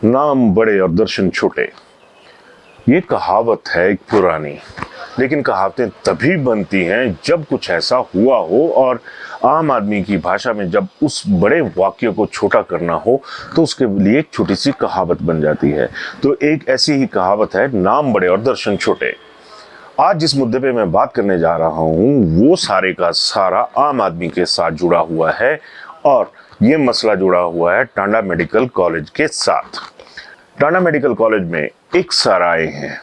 नाम बड़े और दर्शन छोटे, ये कहावत है एक पुरानी। लेकिन कहावतें तभी बनती हैं जब कुछ ऐसा हुआ हो और आम आदमी की भाषा में जब उस बड़े वाक्य को छोटा करना हो तो उसके लिए एक छोटी सी कहावत बन जाती है। तो एक ऐसी ही कहावत है, नाम बड़े और दर्शन छोटे। आज जिस मुद्दे पे मैं बात करने जा रहा हूँ वो सारे का सारा आम आदमी के साथ जुड़ा हुआ है और ये मसला जुड़ा हुआ है टांडा मेडिकल कॉलेज के साथ। टांडा मेडिकल कॉलेज में एक सराय है,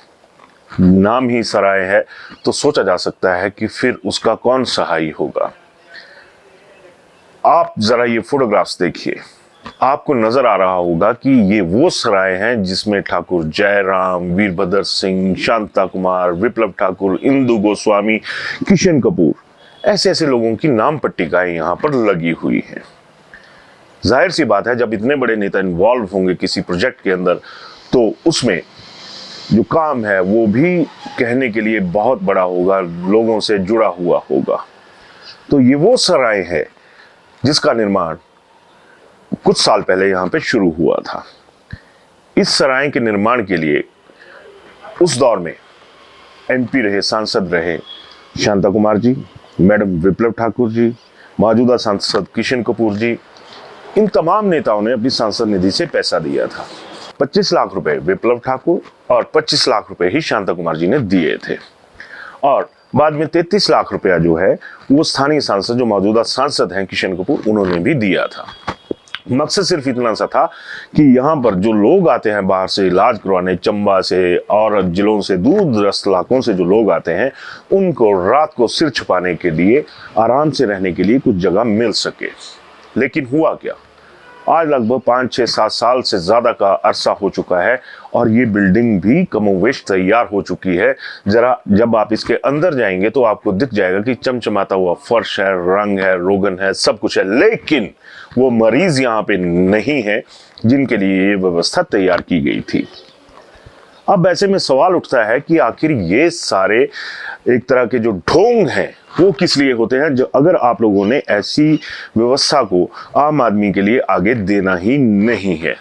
नाम ही सराय है तो सोचा जा सकता है कि फिर उसका कौन सहाय होगा। आप जरा ये फोटोग्राफ्स देखिए, आपको नजर आ रहा होगा कि ये वो सराय हैं जिसमें ठाकुर जयराम, वीरभद्र सिंह, शांता कुमार, विप्लव ठाकुर, इंदु गोस्वामी, किशन कपूर, ऐसे ऐसे लोगों की नाम पट्टिकाएं यहां पर लगी हुई हैं। जाहिर सी बात है, जब इतने बड़े नेता इन्वॉल्व होंगे किसी प्रोजेक्ट के अंदर तो उसमें जो काम है वो भी कहने के लिए बहुत बड़ा होगा, लोगों से जुड़ा हुआ होगा। तो ये वो सराय है जिसका निर्माण कुछ साल पहले यहां पे शुरू हुआ था। इस सराय के निर्माण के लिए उस दौर में एमपी रहे, सांसद रहे शांता कुमार जी, मैडम विप्लव ठाकुर जी, मौजूदा सांसद किशन कपूर जी, इन तमाम नेताओं ने अपनी सांसद निधि से पैसा दिया था। 25 लाख रुपए विप्लव ठाकुर और 25 लाख रुपए ही शांता कुमार जी ने दिए थे और बाद में 33 लाख रुपया जो है वो स्थानीय सांसद, जो मौजूदा सांसद हैं किशन कपूर, उन्होंने भी दिया था। मकसद सिर्फ इतना सा था कि यहाँ पर जो लोग आते हैं बाहर से इलाज करवाने, चंबा से और जिलों से, दूर दराज इलाकों से जो लोग आते हैं, उनको रात को सिर छुपाने के लिए, आराम से रहने के लिए कुछ जगह मिल सके। लेकिन हुआ क्या, आज लगभग 5, 6, 7 साल से ज्यादा का अरसा हो चुका है और ये बिल्डिंग भी कमोवेश तैयार हो चुकी है। जरा जब आप इसके अंदर जाएंगे तो आपको दिख जाएगा कि चमचमाता हुआ फर्श है, रंग है, रोगन है, सब कुछ है, लेकिन वो मरीज यहाँ पे नहीं है जिनके लिए ये व्यवस्था तैयार की गई थी। अब ऐसे में सवाल उठता है कि आखिर ये सारे एक तरह के जो ढोंग हैं वो किस लिए होते हैं, जो अगर आप लोगों ने ऐसी व्यवस्था को आम आदमी के लिए आगे देना ही नहीं है।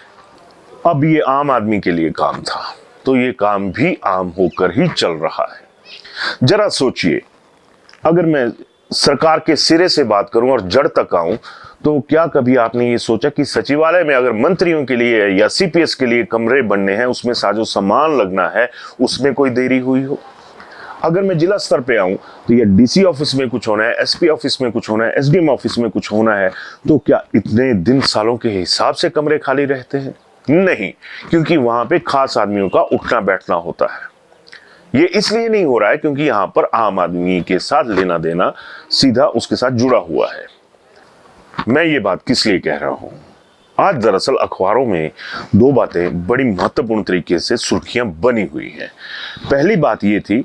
अब ये आम आदमी के लिए काम था तो ये काम भी आम होकर ही चल रहा है। जरा सोचिए, अगर मैं सरकार के सिरे से बात करूं और जड़ तक आऊं तो क्या कभी आपने ये सोचा कि सचिवालय में अगर मंत्रियों के लिए या सीपीएस के लिए कमरे बनने हैं, उसमें साजो सामान लगना है, उसमें कोई देरी हुई हो? अगर मैं जिला स्तर पे आऊं तो ये डीसी ऑफिस में कुछ होना है, एसपी ऑफिस में कुछ होना है, एसडीएम ऑफिस में कुछ होना है, तो क्या इतने दिन सालों के हिसाब से कमरे खाली रहते हैं? नहीं, क्योंकि वहां पे खास आदमियों का उठना बैठना होता है। ये इसलिए नहीं हो रहा है क्योंकि यहां पर आम आदमी के साथ लेना देना सीधा उसके साथ जुड़ा हुआ है। मैं ये बात किस लिए कह रहा हूं, आज दरअसल अखबारों में 2 बातें बड़ी महत्वपूर्ण तरीके से सुर्खियां बनी हुई हैं। पहली बात ये थी,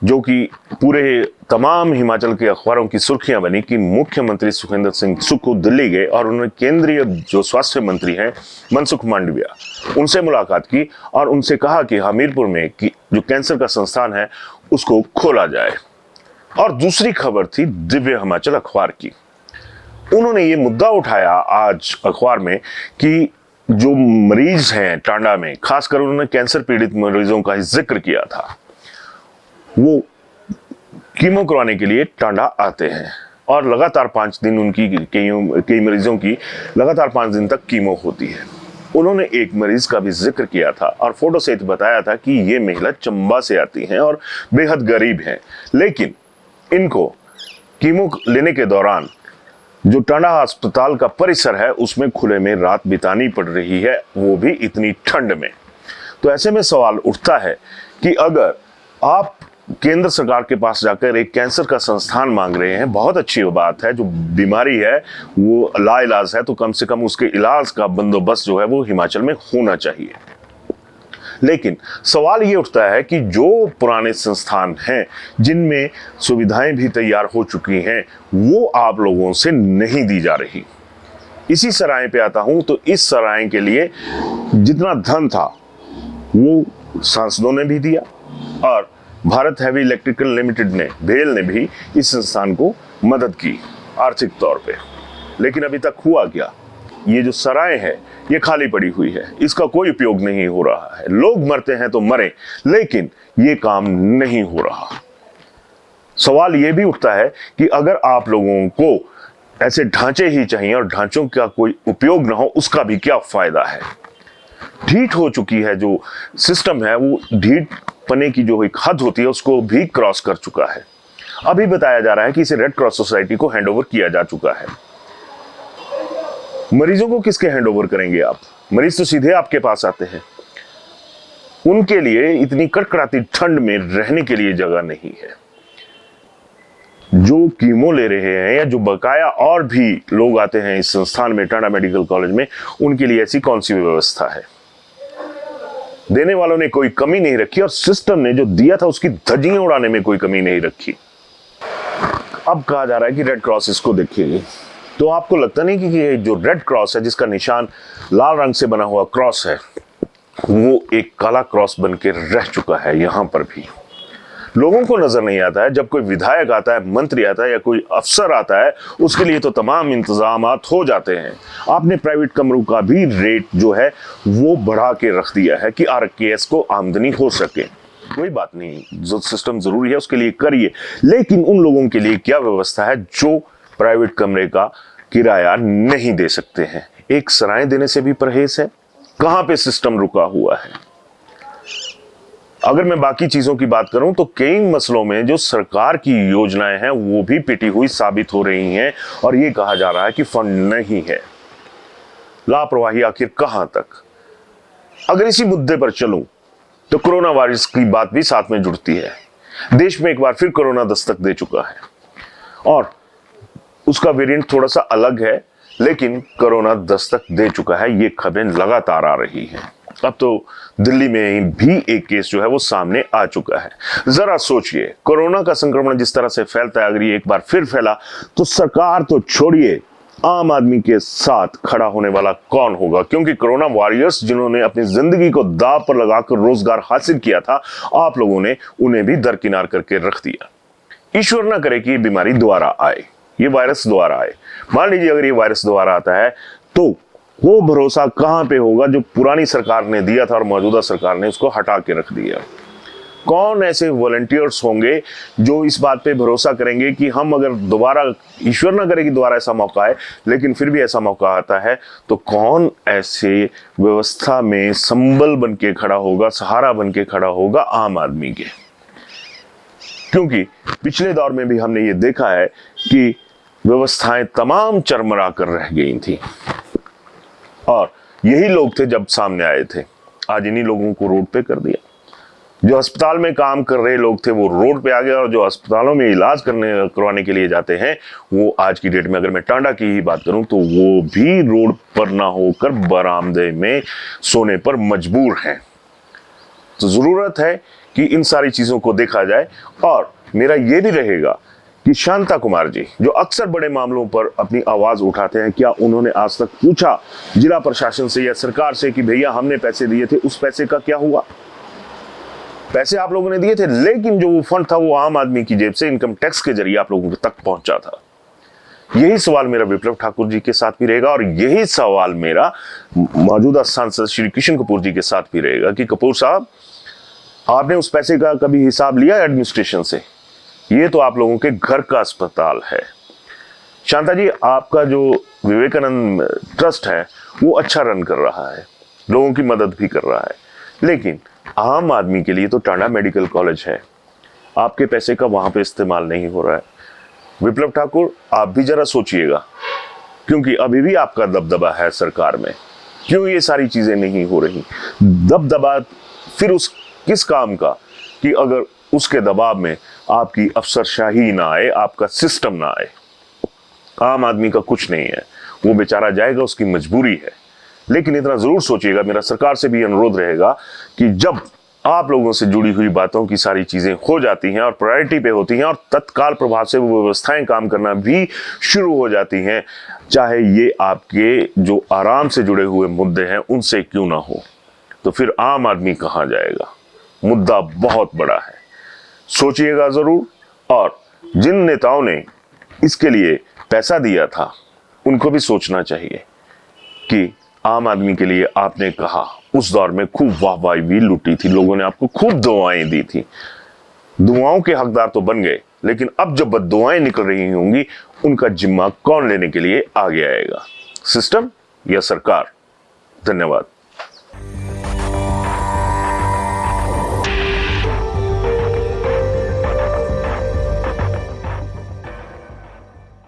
जो कि पूरे तमाम हिमाचल के अखबारों की सुर्खियां बनी, कि मुख्यमंत्री सुखविंदर सिंह सुक्खू दिल्ली गए और उन्होंने केंद्रीय जो स्वास्थ्य मंत्री हैं मनसुख मांडविया, उनसे मुलाकात की और उनसे कहा कि हमीरपुर में जो कैंसर का संस्थान है उसको खोला जाए। और दूसरी खबर थी दिव्य हिमाचल अखबार की, उन्होंने ये मुद्दा उठाया आज अखबार में कि जो मरीज हैं टांडा में, खासकर उन्होंने कैंसर पीड़ित मरीजों का जिक्र किया था, वो कीमो करवाने के लिए टांडा आते हैं और लगातार 5 दिन उनकी कई मरीजों की लगातार 5 दिन तक कीमो होती है। उन्होंने एक मरीज का भी जिक्र किया था और फोटो सहित बताया था कि ये महिला चंबा से आती हैं और बेहद गरीब हैं, लेकिन इनको कीमो लेने के दौरान जो टांडा अस्पताल का परिसर है उसमें खुले में रात बितानी पड़ रही है, वो भी इतनी ठंड में। तो ऐसे में सवाल उठता है कि अगर आप केंद्र सरकार के पास जाकर एक कैंसर का संस्थान मांग रहे हैं, बहुत अच्छी बात है, जो बीमारी है वो लाइलाज है तो कम से कम उसके इलाज का बंदोबस्त जो है वो हिमाचल में होना चाहिए। लेकिन सवाल ये उठता है कि जो पुराने संस्थान हैं जिनमें सुविधाएं भी तैयार हो चुकी हैं, वो आप लोगों से नहीं दी जा रही। इसी सराय पे आता हूं तो इस सराय के लिए जितना धन था वो सांसदों ने भी दिया और भारत हैवी इलेक्ट्रिकल लिमिटेड ने, भेल ने भी इस संस्थान को मदद की आर्थिक तौर पे। लेकिन अभी तक हुआ क्या, ये जो सराय है ये खाली पड़ी हुई है, इसका कोई उपयोग नहीं हो रहा है। लोग मरते हैं तो मरे, लेकिन ये काम नहीं हो रहा। सवाल ये भी उठता है कि अगर आप लोगों को ऐसे ढांचे ही चाहिए और ढांचों का कोई उपयोग ना हो, उसका भी क्या फायदा है। ढीठ हो चुकी है जो सिस्टम है, वो ढीठ पने की जो एक हद होती है उसको भी क्रॉस कर चुका है। अभी बताया जा रहा है कि इसे रेड क्रॉस सोसाइटी को हैंडओवर किया जा चुका है। मरीजों को किसके हैंडओवर करेंगे आप? मरीज तो सीधे आपके पास आते हैं। उनके लिए इतनी कड़कड़ाती ठंड में रहने के लिए जगह नहीं है। जो कीमो ले रहे हैं या जो बकाया और भी लोग आते हैं इस संस्थान में, टांडा मेडिकल कॉलेज में, उनके लिए ऐसी कौन सी व्यवस्था है? देने वालों ने कोई कमी नहीं रखी और सिस्टम ने जो दिया था उसकी धज्जियां उड़ाने में कोई कमी नहीं रखी। अब कहा जा रहा है कि रेड क्रॉस इसको देखेगी, तो आपको लगता नहीं कि ये जो रेड क्रॉस है जिसका निशान लाल रंग से बना हुआ क्रॉस है, वो एक काला क्रॉस बन के रह चुका है। यहां पर भी लोगों को नजर नहीं आता है। जब कोई विधायक आता है, मंत्री आता है या कोई अफसर आता है, उसके लिए तो तमाम इंतजामात हो जाते हैं। आपने प्राइवेट कमरों का भी रेट जो है वो बढ़ा के रख दिया है कि आरकेएस को आमदनी हो सके। कोई बात नहीं, जो सिस्टम जरूरी है उसके लिए करिए, लेकिन उन लोगों के लिए क्या व्यवस्था है जो प्राइवेट कमरे का किराया नहीं दे सकते हैं? एक सराय देने से भी परहेज है। कहां पे सिस्टम रुका हुआ है? अगर मैं बाकी चीजों की बात करूं तो कई मसलों में जो सरकार की योजनाएं हैं वो भी पिटी हुई साबित हो रही हैं और ये कहा जा रहा है कि फंड नहीं है। लापरवाही आखिर कहां तक? अगर इसी मुद्दे पर चलूं तो कोरोना वायरस की बात भी साथ में जुड़ती है। देश में एक बार फिर कोरोना दस्तक दे चुका है और उसका वेरिएंट थोड़ा सा अलग है, लेकिन कोरोना दस्तक दे चुका है। ये खबरें लगातार आ रही हैं। अब तो दिल्ली में भी एक केस जो है वो सामने आ चुका है। जरा सोचिए, कोरोना का संक्रमण जिस तरह से फैलता है, अगर ये एक बार फिर फैला तो सरकार तो छोड़िए, आम आदमी के साथ खड़ा होने वाला कौन होगा? क्योंकि कोरोना वॉरियर्स जिन्होंने अपनी जिंदगी को दांव पर लगाकर रोजगार हासिल किया था, आप लोगों ने उन्हें भी दरकिनार करके रख दिया। ईश्वर ना करे कि ये बीमारी दोबारा आए, ये वायरस दोबारा आए। मान लीजिए अगर ये वायरस दोबारा आता है तो वो भरोसा कहां पे होगा जो पुरानी सरकार ने दिया था और मौजूदा सरकार ने उसको हटा के रख दिया? कौन ऐसे वॉलंटियर्स होंगे जो इस बात पे भरोसा करेंगे कि हम अगर दोबारा, ईश्वर ना करे कि दोबारा ऐसा मौका आए, लेकिन फिर भी ऐसा मौका आता है तो कौन ऐसे व्यवस्था में संबल बन के खड़ा होगा, सहारा बन के खड़ा होगा आम आदमी के? क्योंकि पिछले दौर में भी हमने ये देखा है कि व्यवस्थाएं तमाम चरमरा कर रह गई थी और यही लोग थे जब सामने आए थे। आज इन्हीं लोगों को रोड पे कर दिया। जो अस्पताल में काम कर रहे लोग थे वो रोड पे आ गए और जो अस्पतालों में इलाज करवाने के लिए जाते हैं वो आज की डेट में, अगर मैं टांडा की ही बात करूं तो वो भी रोड पर ना होकर बरामदे में सोने पर मजबूर हैं। तो जरूरत है कि इन सारी चीजों को देखा जाए। और मेरा ये भी रहेगा कि शांता कुमार जी जो अक्सर बड़े मामलों पर अपनी आवाज उठाते हैं, क्या उन्होंने आज तक पूछा जिला प्रशासन से या सरकार से कि भैया हमने पैसे दिए थे, उस पैसे का क्या हुआ? पैसे आप लोगों ने दिए थे, लेकिन जो वो फंड था वो आम आदमी की जेब से इनकम टैक्स के जरिए आप लोगों तक पहुंचा था। यही सवाल मेरा विप्लव ठाकुर जी के साथ भी रहेगा और यही सवाल मेरा मौजूदा सांसद श्री किशन कपूर जी के साथ भी रहेगा कि कपूर साहब, आपने उस पैसे का कभी हिसाब लिया एडमिनिस्ट्रेशन से? ये तो आप लोगों के घर का अस्पताल है। शांता जी, आपका जो विवेकानंद ट्रस्ट है वो अच्छा रन कर रहा है, लोगों की मदद भी कर रहा है, लेकिन आम आदमी के लिए तो टांडा मेडिकल कॉलेज है, आपके पैसे का वहां पे इस्तेमाल नहीं हो रहा है। विप्लव ठाकुर, आप भी जरा सोचिएगा, क्योंकि अभी भी आपका दबदबा है सरकार में। क्यों ये सारी चीजें नहीं हो रही? दबदबा फिर उस किस काम का कि अगर उसके दबाव में आपकी अफसरशाही ना आए, आपका सिस्टम ना आए। आम आदमी का कुछ नहीं है, वो बेचारा जाएगा, उसकी मजबूरी है। लेकिन इतना जरूर सोचिएगा, मेरा सरकार से भी अनुरोध रहेगा कि जब आप लोगों से जुड़ी हुई बातों की सारी चीजें हो जाती हैं और प्रायोरिटी पे होती हैं और तत्काल प्रभाव से वो व्यवस्थाएं काम करना भी शुरू हो जाती हैं, चाहे ये आपके जो आराम से जुड़े हुए मुद्दे हैं उनसे क्यों ना हो, तो फिर आम आदमी कहां जाएगा? मुद्दा बहुत बड़ा है, सोचिएगा जरूर। और जिन नेताओं ने इसके लिए पैसा दिया था उनको भी सोचना चाहिए। कि आम आदमी के लिए आपने कहा, उस दौर में खूब वाहवाही भी लूटी थी, लोगों ने आपको खूब दुआएं दी थी। दुआओं के हकदार तो बन गए, लेकिन अब जब बद्दुआएं निकल रही होंगी, उनका जिम्मा कौन लेने के लिए आगे आएगा, सिस्टम या सरकार? धन्यवाद।